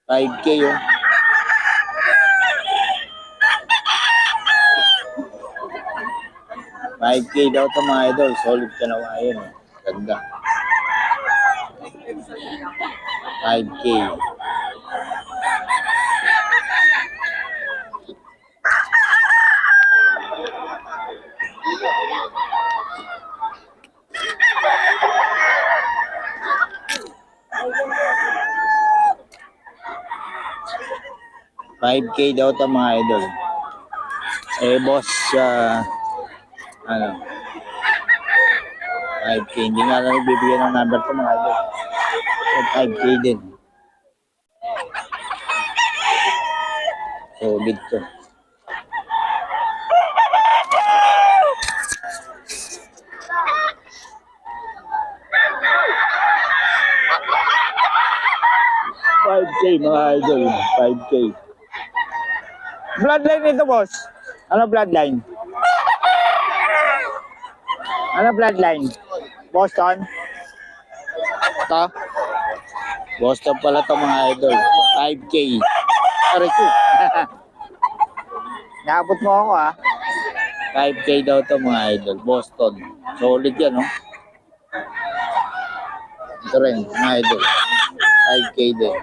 5K yun. 5K daw ito mga idol. Solid ka na yun. Ganda. 5K. $5K daw ito mga idol. Eh boss, ano, 5K. Hindi nga lang ibibigyan ng number ito mga idol. So, 5K din. Solid to. $5K mga idol. 5K. Bloodline nito boss. Ano bloodline? Ano bloodline? Boston? Ito? Boston pala ito mga idol. 5K. Aray ko. Naabot mo ako ha. 5K daw ito mga idol. Boston. Solid yan no? Ito rin mga idol. 5K din.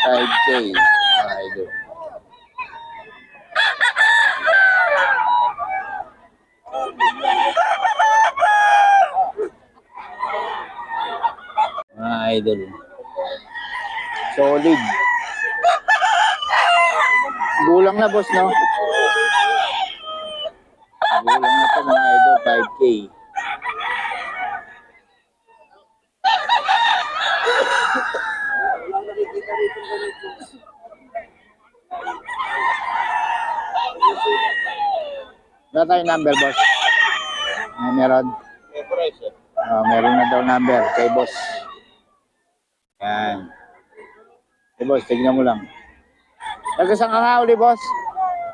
$5K mga idol. Mga idol. Solid. Gulang na boss no? Gulang na ito mga idol. 5K. Wala tayong number, boss. Meron. Meron na daw number kay boss. Yan. Kay boss, tignan mo lang. Nagkasang ka nga uli, boss?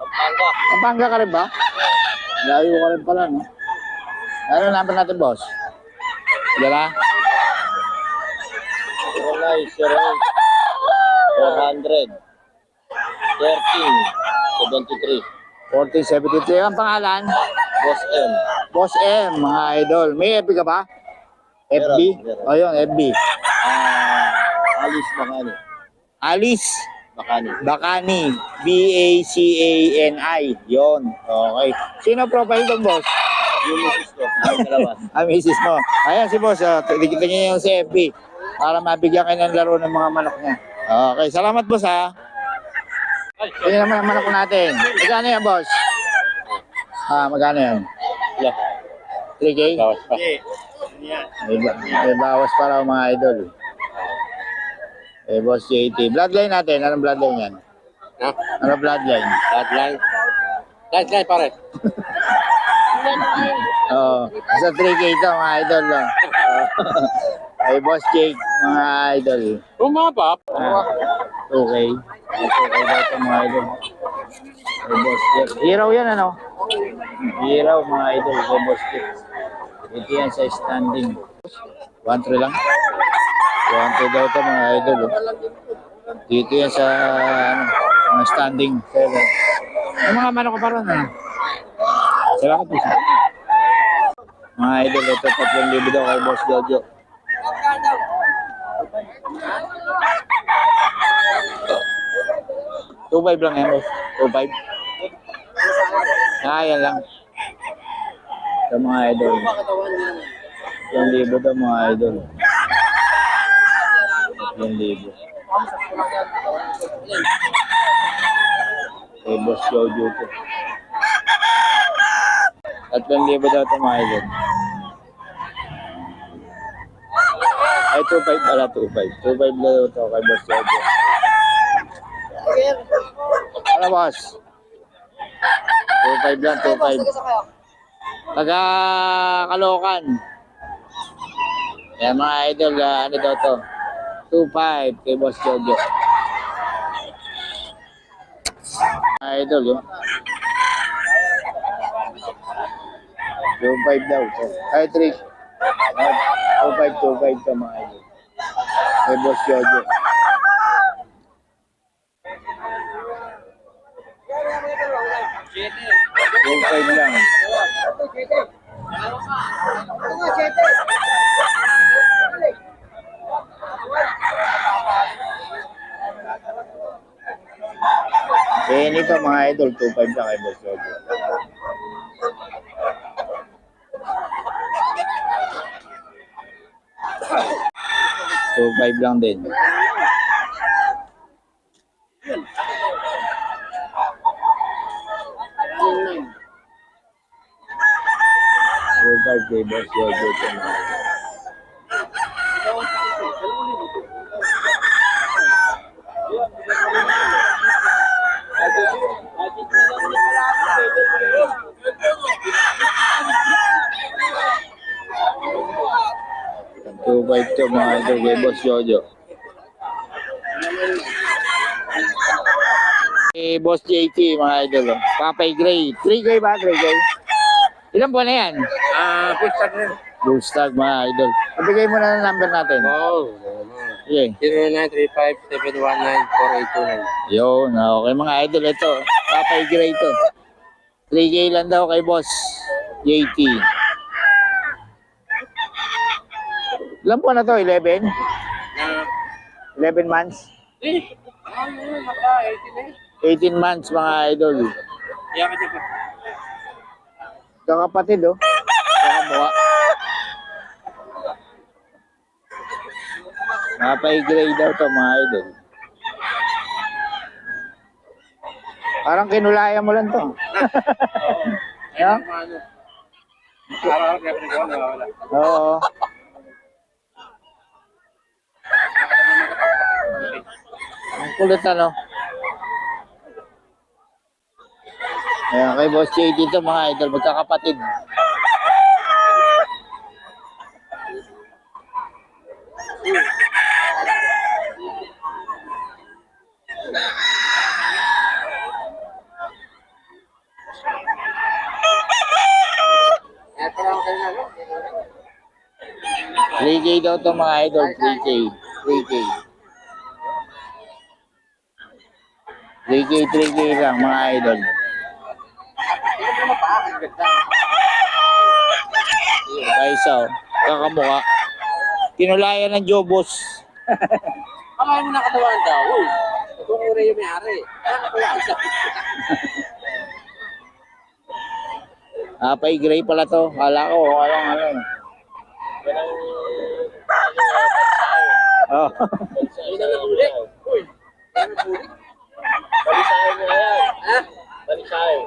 Pampanga. Pampanga ka rin ba? Layo ka rin pala, no? Ano number natin, boss? Dala? 0908 400 13 73. 1473. Ang pangalan? Boss M. Boss M, mga idol. May FB ka ba? FB? Meron. O yun, FB. Alice Bakani. Alice Bakani. Bacani. B-A-C-A-N-I. Yun. Okay. Sino profile doon, boss? Yung misis ko. Ang dalawa. Misis mo. Ayan si boss. Tignan niyo yung si FB. Para mabigyan kayo ng laro ng mga manok niya. Okay. Salamat, boss, ha. Tingnan naman ang manok natin. Magkano yan, boss? Magkano yan? Yeah. 3K? Bawas pa. May bawas para mga idol. Boss JT. Bloodline natin. Anong bloodline yan? Ha? Ano bloodline? Bloodline. Bloodline pare. Sa 3K ito mga idol. Ay Boss Jake, mga idol. Bumaba. 2K. 2K daw ito mga idol. Ay Boss Jake. Hiraw yan ano? Hiraw mga idol. Ay Boss Jake. Ito yan sa standing. 1-3 lang. 1-2 daw ito mga idol. Dito yan sa mga standing. 7. Yung mga manok ko pa rin. Salamat po siya. Mga idol, ito 3,000 daw kay Boss Jojo. $2,500 lang yan, boss. $2,500. Yan lang. Ito mga idol. 3,000 daw mga idol. 3,000. Kay Boss Jojo ito. 3,000 daw ito mga idol. Ay, 2,500 pala, 2,500. 2,500 daw ito kay Boss Jojo. Ano, boss? 2,500 lang, 2,500. Taga Caloocan. Kaya mga idol, ano daw to? 2,500 kay Boss Jojo. Idol, oh. 2.5 daw. So, ay, 3. 2.5 ka mga idol. Kay Boss Jojo. 2.5 lang. Eh, nito mga idol, 2.5 lang kay Boss Jojo. So, 5 lang din. So, 5 kay Boss Jojo. So, 5 to mga idol kay Boss Jojo. Eh, Boss JT, mga idol. Papay Gray. 3K ba? 3K? Ilan po na yan? Full start rin. Bullstag, mga idol. Ibigay mo na ng number natin. Wow. Sige. 0935-719-4829. Yun, okay mga idol. Ito, Papay Gray to. 3K lang daw kay Boss JT. Ilan po na to? 11? 11 months? 18 months mga idol. Kakapatid, oh. Kakamukha. Papay Gray daw to mga idol. Parang kinulayan mo lang to. Yeah? Oo. Ang kulit ano. Ayan, kay Boss Jay dito mga idol, magkakapatid. $3K daw to mga idol, 3K. 3K. 3K lang mga idol. Kaisa, kakamukha. Kinulayan ng Jobos. Kakain mo na katawan daw. Uy, ito ang uri yung may-ari. Papay Gray pala to. Kala ko, ano. Oh. Ay, nalahuli. Uy, nalahuli. Balisahin mo yan. Ha? Balisahin.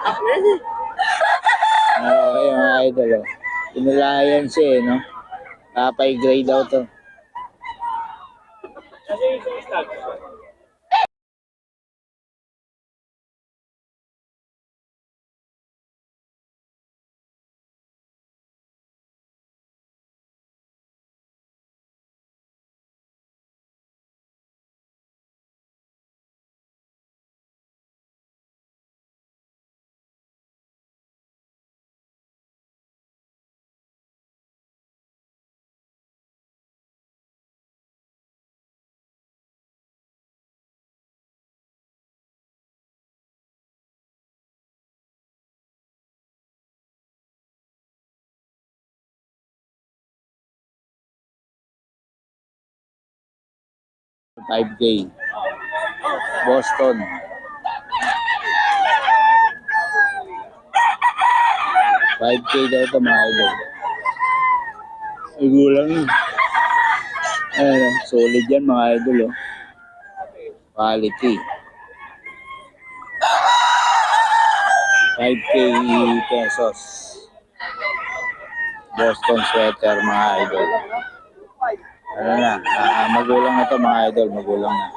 Ako yan eh. Okay mga idol. Oh. Kinulayan siya eh, no? Papay Gray daw to. Kasi yung stag. $5K. Boston. $5K daw ito mga idol. Ay, gulang yun. Ayan, solid yan mga idol. Oh. Quality. 5K pesos. Boston sweater mga idol. Ano na, magulang na to mga idol, magulang na.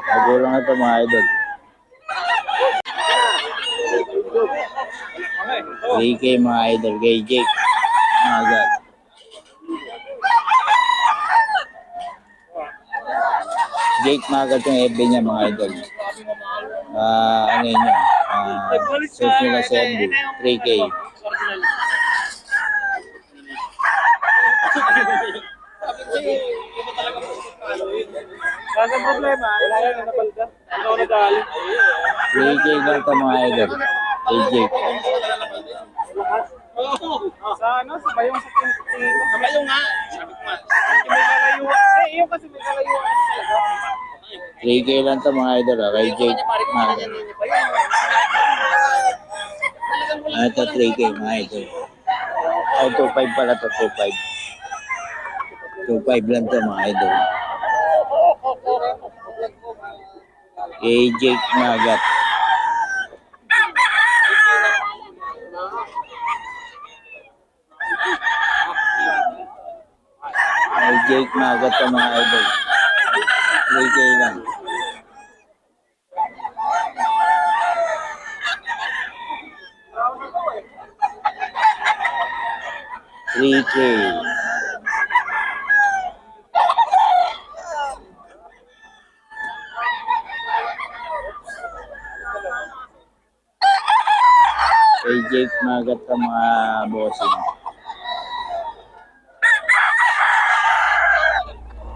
Magulang na to mga idol. 3K mga idol, kay Jake. Agad. Jake Magat yung FB niya mga idol. Ano yun yun? Search nila sa FB. 3K. Saan problema? Wala yan, napalda. Ano ako nag-aalit? 3K lang ito mga idol. Kay Jake. Sa ano? Sa bayong sa tingin ko. Sa bayong nga. Sabi ko nga. May kalayuan. Yung kasi may kalayuan talaga. 3K lang ito mga idol. Kay Jake Magat. Ito 3K mga idol. 2.5 pala to. 2.5. 2.5 lang ito mga idol. Kay Jake Magat. Kay Jake Magat ito mga idol. 3K lang. $3K. Kay Jake Magat ang mga bossing.